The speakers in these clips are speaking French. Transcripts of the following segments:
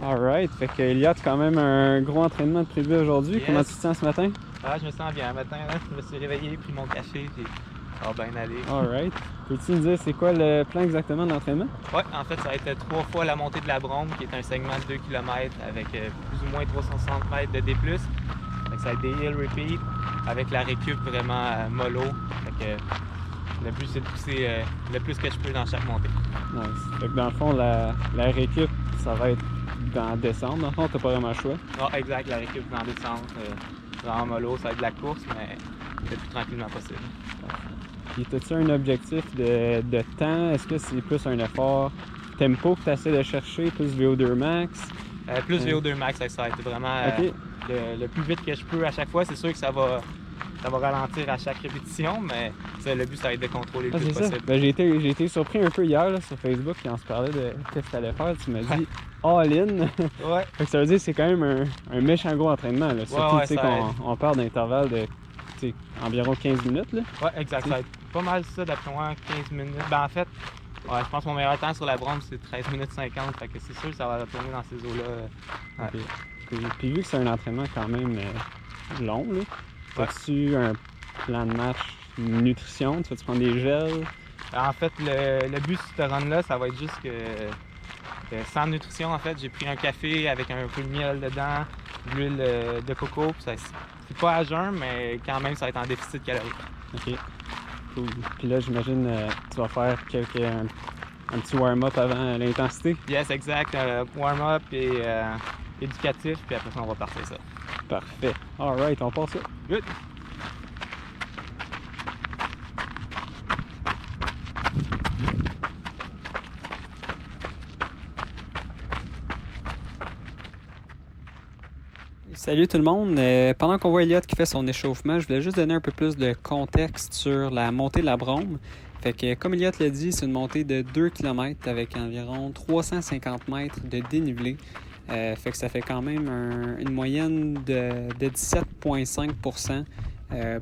Alright, fait que Elliot, quand même un gros entraînement de prévu aujourd'hui. Yes. Comment tu te sens ce matin? Ah, je me sens bien. Un matin, là, je me suis réveillé, pris mon cachet, puis ça va bien aller. Alright. Peux-tu nous dire c'est quoi le plan exactement d'entraînement? Ouais, en fait, ça va être 3 fois la montée de la Brome, qui est un segment de 2 km avec plus ou moins 360 mètres de D+. Fait que ça va être des hill repeat avec la récup vraiment mollo. Fait que le but, c'est de pousser le plus que je peux dans chaque montée. Nice. Fait que dans le fond, la récup, ça va être dans décembre. Dans le fond, t'as pas vraiment le choix. Ah, exact, la récup dans décembre. Vraiment mollo, ça va être de la course, mais le plus tranquillement possible. Puis, as-tu un objectif de temps? Est-ce que c'est plus un effort tempo que tu essaies de chercher, plus VO2 max? Plus VO2 max, ça va être vraiment Ok. le plus vite que je peux à chaque fois. C'est sûr que ça va ralentir à chaque répétition, mais le but, ça va être de contrôler le plus C'est ça. possible. Ben, j'ai été surpris un peu hier là, sur Facebook quand on se parlait de qu'est-ce que tu allais faire. Tu m'as dit all-in. Ouais, Fait que ça veut dire que c'est quand même un méchant gros entraînement. Là. Surtout, ouais, tu sais, ça aide. on parle d'intervalle de tu sais, environ 15 minutes. Là. Ouais, exact. Ça va être pas mal ça, d'après moi, 15 minutes. Ben, en fait, ouais, je pense que mon meilleur temps sur la Brome, c'est 13 minutes 50. Fait que c'est sûr que ça va retourner dans ces eaux-là. Ouais. Okay. Puis vu que c'est un entraînement quand même long, là, as-tu un plan de match nutrition? Tu vas-tu prendre des gels? En fait, le but sur ce run-là, ça va être juste que sans nutrition, en fait, j'ai pris un café avec un peu de miel dedans, de l'huile de coco. C'est pas à jeun, mais quand même, ça va être en déficit calorique. Ok, cool. Puis là, j'imagine tu vas faire un petit warm-up avant l'intensité. Yes, exact. Warm-up et éducatif, puis après ça, on va partir ça. Parfait. Alright, on part ça. Good! Salut tout le monde. Pendant qu'on voit Elliot qui fait son échauffement, je voulais juste donner un peu plus de contexte sur la montée de la Brome. Fait que, comme Elliot l'a dit, c'est une montée de 2 km avec environ 350 mètres de dénivelé. Fait que ça fait quand même une moyenne de 17,5%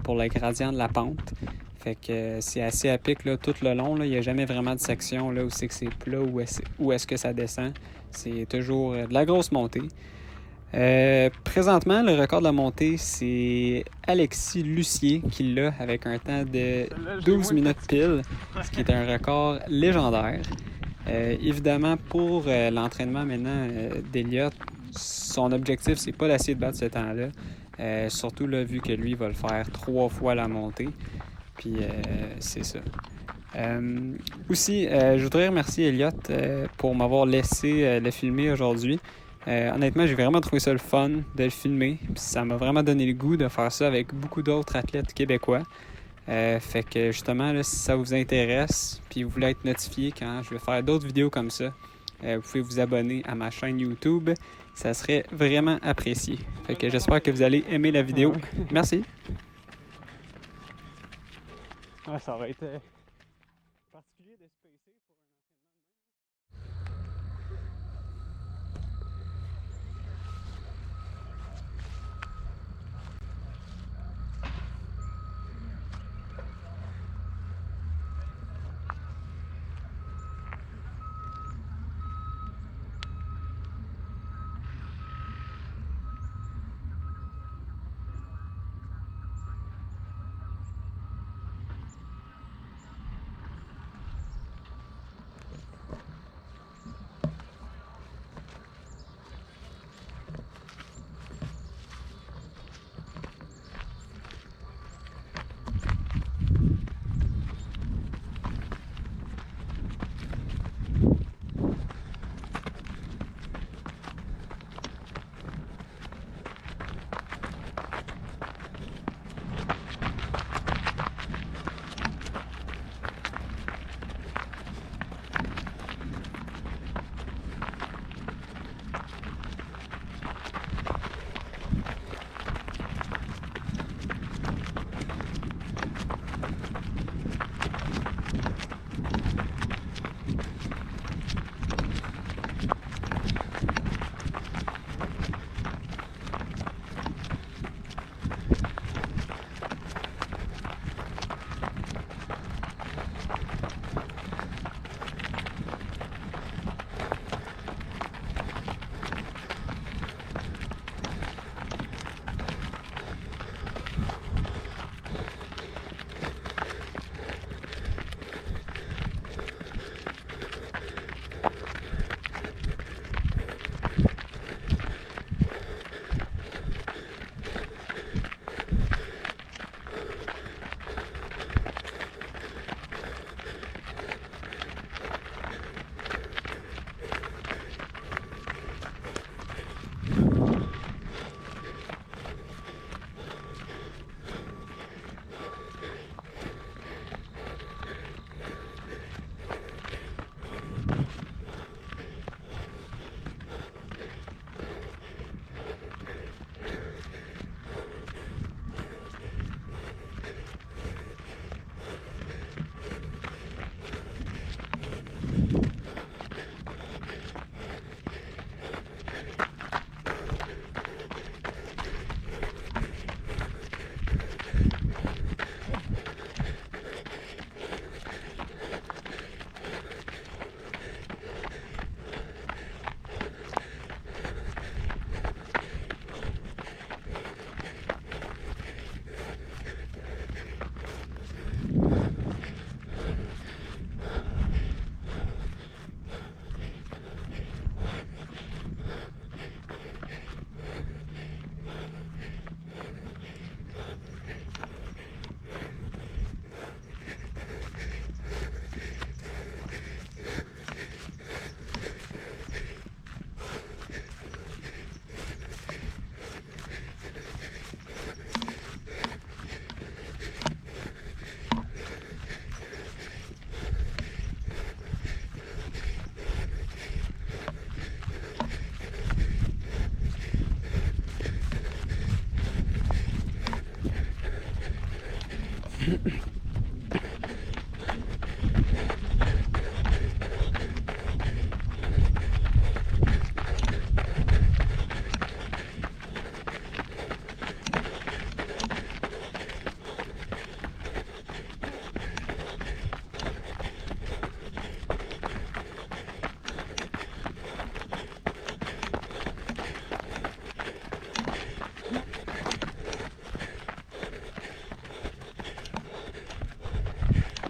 pour le gradient de la pente. Fait que c'est assez à pic là, tout le long. Il n'y a jamais vraiment de section là, où c'est que c'est plat ou où est-ce que ça descend. C'est toujours de la grosse montée. Présentement, le record de la montée, c'est Alexis Lucier qui l'a avec un temps de 12 minutes pile, ce qui est un record légendaire. Évidemment, pour l'entraînement maintenant d'Elliot, son objectif, c'est pas d'essayer de battre ce temps-là. Surtout là, vu que lui, il va le faire 3 fois la montée. Puis c'est ça. Aussi, je voudrais remercier Elliot pour m'avoir laissé le filmer aujourd'hui. Honnêtement, j'ai vraiment trouvé ça le fun de le filmer. Puis ça m'a vraiment donné le goût de faire ça avec beaucoup d'autres athlètes québécois. Fait que justement, là, si ça vous intéresse, puis vous voulez être notifié quand je vais faire d'autres vidéos comme ça, vous pouvez vous abonner à ma chaîne YouTube. Ça serait vraiment apprécié. Fait que j'espère que vous allez aimer la vidéo. Merci. Ouais, ça aurait été particulier de se pacer pour un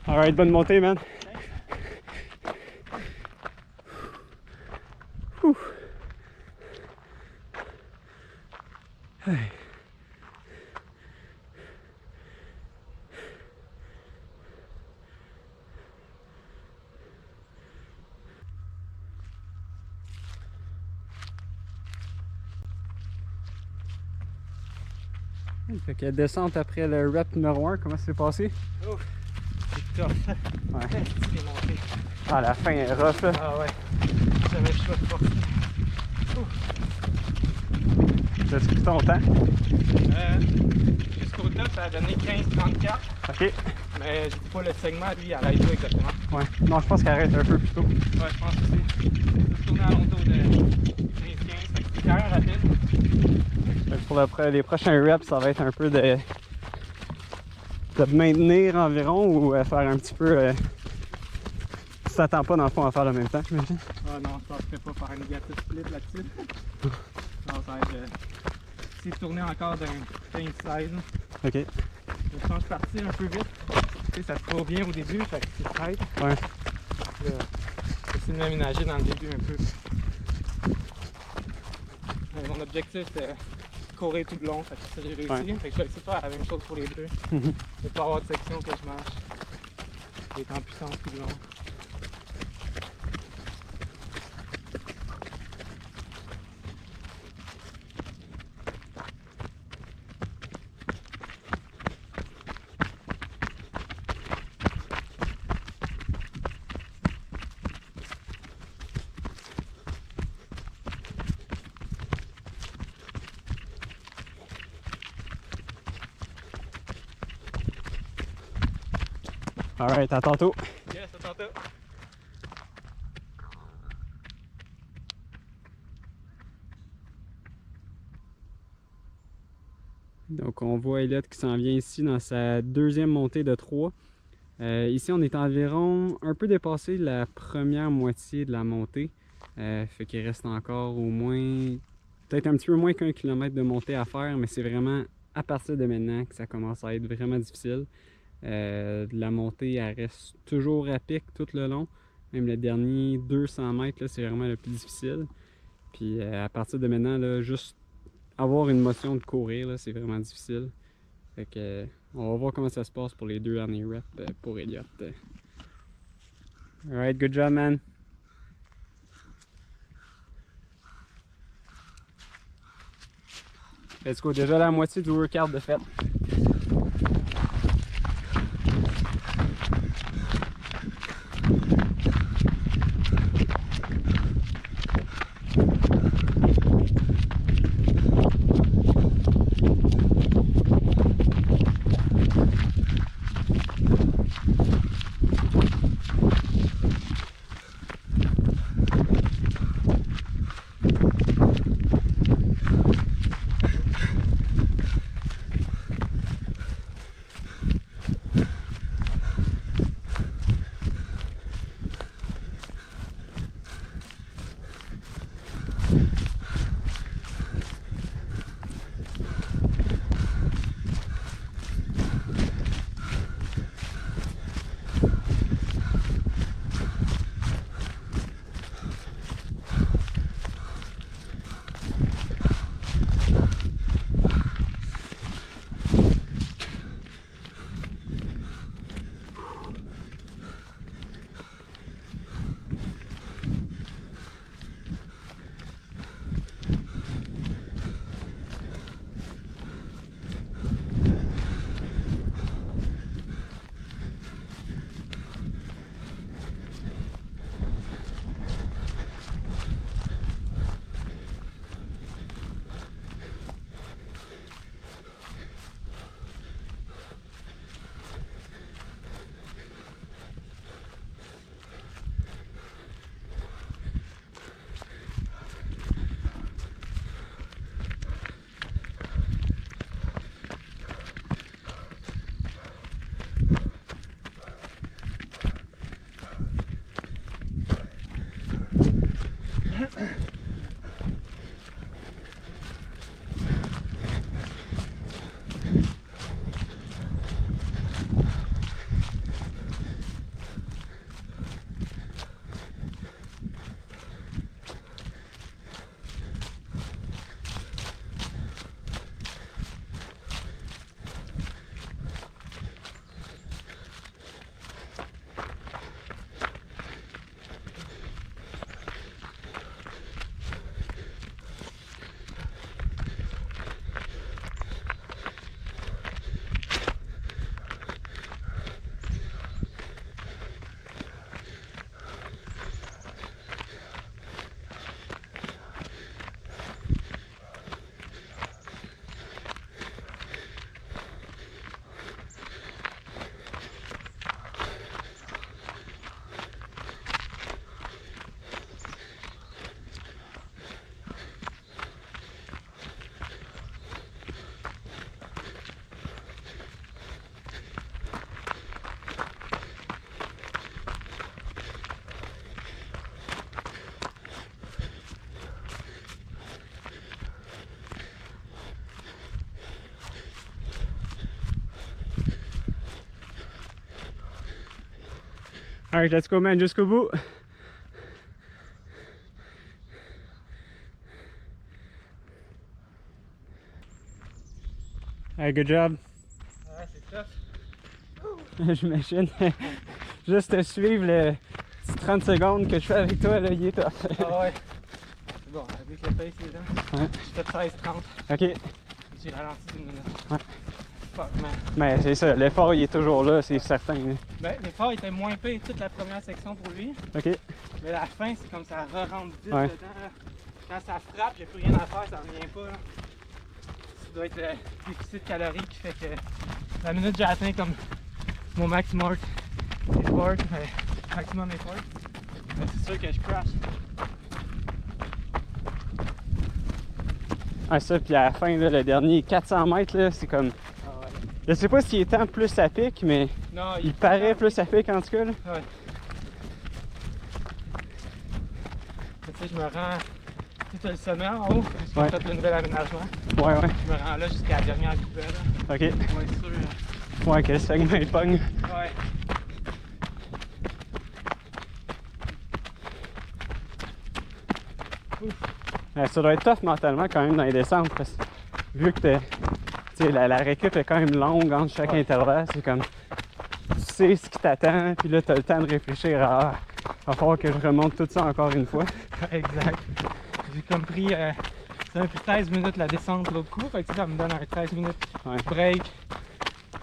Alright, bonne montée, man. Whew. Hey. Fait que descente après le rep numéro 1, comment ça s'est passé? Oh, c'est tough. Ouais. C'est monté. Ah, la fin est rough là. Ah ouais, j'avais le choix de forcer. T'as-tu pris ton temps? Jusqu'au top, ça a donné 15-34. Ok. Mais je dis pas le segment, lui, il arrête pas exactement. Ouais. Non, je pense qu'il arrête un peu plus tôt. Ouais, je pense aussi. Je vais tourner à l'entour de 15-15, c'est quand même rapide. Pour les prochains reps, ça va être un peu de maintenir environ ou faire un petit peu. Tu t'attends pas dans le fond à faire le même temps, j'imagine? Ah non, je penserais pas faire un négatif split là-dessus. Non, ça va être. Si je tournais encore d'un 15-16. Ok. Je change partir un peu vite. Tu sais, ça se trouve bien au début, fait que c'est tight. Ouais. Essayer de m'aménager dans le début un peu. Mon objectif c'est courir tout le long, fait que ça j'ai réussi. Ouais. Fait que je vais essayer de faire la même chose pour les deux. De pas avoir de section que je marche. D'être en puissance tout le long. Alright, à tantôt. Yes, à tantôt. Donc on voit Elliot qui s'en vient ici dans sa deuxième montée de 3. Ici on est environ un peu dépassé la première moitié de la montée. Fait qu'il reste encore au moins, peut-être un petit peu moins qu'1 kilomètre de montée à faire, mais c'est vraiment à partir de maintenant que ça commence à être vraiment difficile. La montée elle reste toujours à pic tout le long. Même le dernier 200 mètres, c'est vraiment le plus difficile. Puis à partir de maintenant, là, juste avoir une motion de courir, c'est vraiment difficile. Fait que, on va voir comment ça se passe pour les deux derniers reps pour Elliot. Alright, good job, man. Let's go, déjà la moitié du workout de fait. Alright, let's go, man, jusqu'au bout. Alright, good job. Ouais, c'est tough. J'imagine. Juste te suivre les 30 secondes que je fais avec toi, là, il est tough. Ah ouais. Bon, avec le pace, c'est là. Ouais. Je fais 16-30. Ok. J'ai ralenti d'une minute. Ouais. Fuck, man. Mais c'est ça, l'effort il est toujours là, c'est certain. Hein. Ben, l'effort était moins pire toute la première section pour lui. Ok. Mais la fin, c'est comme ça re-rentre vite Ouais. dedans. Là. Quand ça frappe, j'ai plus rien à faire, ça revient pas. Là. Ça doit être le déficit calorique qui fait que la minute j'ai atteint comme mon maximum effort, maximum effort. Mais c'est sûr que je crash. Ah ça, puis à la fin, là, le dernier 400 mètres, là, c'est comme... Ah ouais. Je sais pas s'il est temps plus à pic, mais Non, il paraît plus à pic en tout cas. Là. Ouais. Tu sais, je me rends tout le sommet en haut, parce qu'on Ouais. fait le nouvel aménagement. Ouais, ouais. Je me rends là jusqu'à la dernière coupelle. Ok. Ouais, sûr. Ouais, que le segment il pogne. Ouais. Ouais, ça doit être tough mentalement quand même dans les descentes, parce que vu que la récup est quand même longue entre chaque intervalle, c'est comme tu sais ce qui t'attend, puis là tu as le temps de réfléchir à va falloir que je remonte tout ça encore une fois. Exact. J'ai comme pris ça m'a pris 13 minutes la descente l'autre coup, fait que ça me donne un 13 minutes Ouais. break,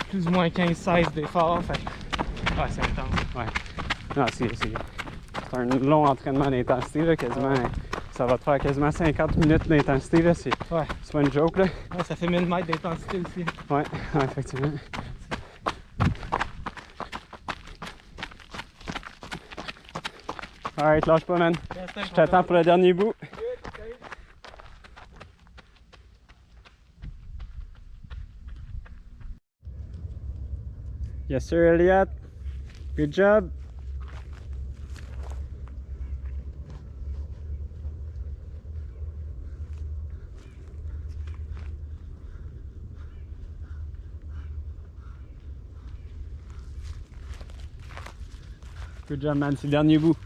plus ou moins 15-16 d'effort, fait que ouais, c'est intense. Ouais. Non, c'est un long entraînement d'intensité, là, quasiment. Ça va te faire quasiment 50 minutes d'intensité, là. C'est Ouais. pas une joke, là. Ouais, ça fait 1000 mètres d'intensité aussi. Ouais, ouais, effectivement. Alright, lâche pas, man. Je t'attends pour le dernier bout. Yes, sir, Elliot. Good job. Good job, man. C'est le dernier bout.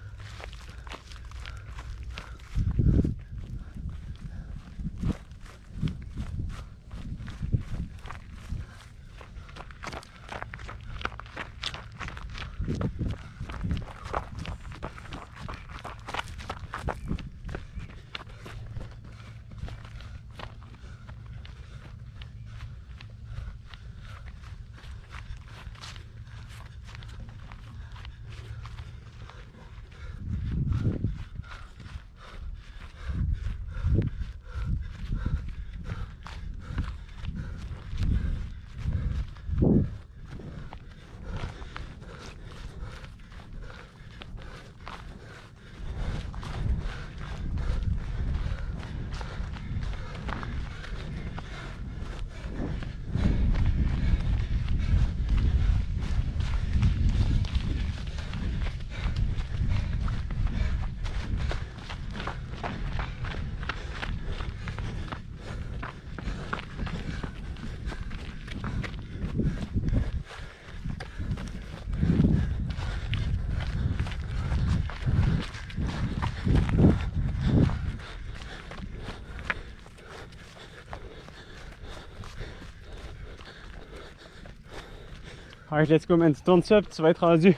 Alright, let's go, man. Tu tournes ça, puis tu vas être rendu.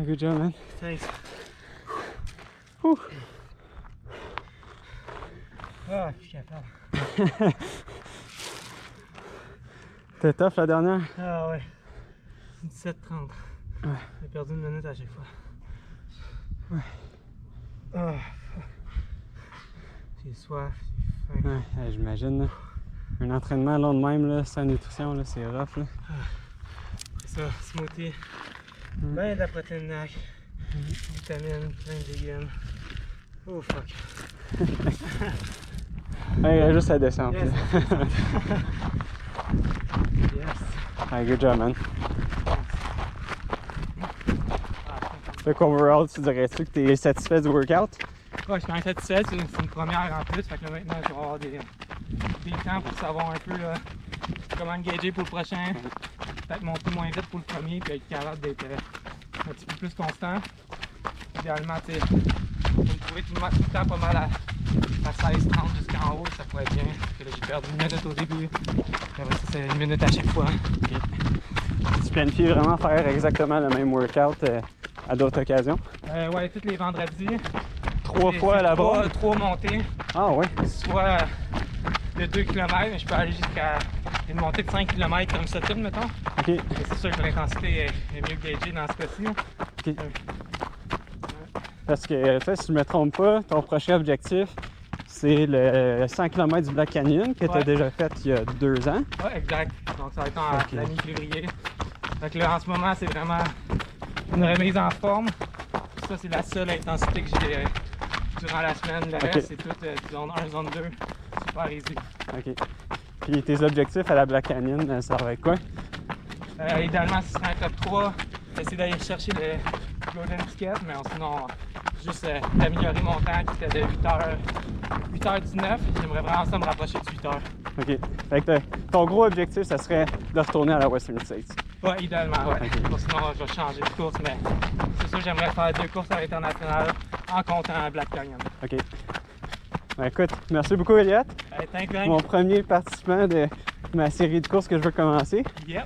Good job, man. Thanks. Whew. Ah, je suis capable. T'es tough la dernière? Ah ouais. 17:30. Ouais. J'ai perdu une minute à chaque fois. Ouais. Ah. J'ai soif, j'ai faim. Ouais, j'imagine. Là. Un entraînement long de même, là, sans nutrition, là, c'est rough. Là. C'est ça, smoothie. Ben de la protéine NAC, vitamines, plein de légumes. Oh fuck. Ouais, il reste juste à descendre. Yes. Yes. Ouais, good job, man. Fait qu'overall, tu dirais-tu que t'es satisfait du workout? Ouais, je suis quand même satisfait, c'est une première en plus, fait que là, maintenant je vais avoir des temps pour savoir un peu là, comment engager pour le prochain, peut-être monter moins vite pour le premier, puis être capable d'être un petit peu plus constant. Idéalement, tu sais, faut me trouver tout le temps pas mal à 16:30 jusqu'en haut, ça pourrait être bien, parce que là j'ai perdu une minute au début, après ça c'est une minute à chaque fois. Okay. Tu planifies vraiment faire exactement le même workout à d'autres occasions? Ouais, tous les vendredis. 3 fois à la barre? 3 montées. Ah ouais? Soit de 2 km, mais je peux aller jusqu'à une montée de 5 km comme ça, mettons. Ok. Et c'est sûr que l'intensité est mieux gagée dans ce cas-ci. Ok. Parce que, tu sais, si je me trompe pas, ton prochain objectif, c'est le 100 km du Black Canyon que tu as déjà fait il y a 2 ans. Oui, exact. Donc ça va être en la mi-février. Donc là, en ce moment, c'est vraiment une remise en forme. Ça, c'est la seule intensité que j'ai durant la semaine. Le reste, c'est tout zone 1, zone 2. Super easy. OK. Puis tes objectifs à la Black Canyon, ça va être quoi? Idéalement, ce serait un top 3. Essayer d'aller chercher le Golden Ticket, mais sinon, juste d'améliorer mon temps qui était de 8h19. J'aimerais vraiment ça me rapprocher de 8h. OK. Fait que ton gros objectif, ça serait de retourner à la Western States. Ouais, idéalement, ouais. Okay. Sinon, je vais changer de course, mais c'est sûr, j'aimerais faire 2 courses à l'international en comptant Black Canyon. OK. Ben, écoute, merci beaucoup, Elliot. Thanks, Mon premier participant de ma série de courses que je veux commencer. Yep.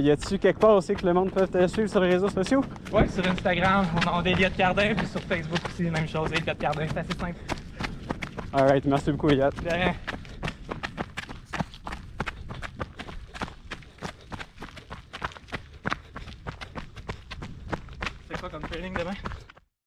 Y a-tu quelque part aussi que le monde peut te suivre sur les réseaux sociaux? Oui, sur Instagram, au nom d'Elliot Cardin, puis sur Facebook aussi, même chose, Elliot Cardin, c'est assez simple. Alright, merci beaucoup, Elliot. De rien.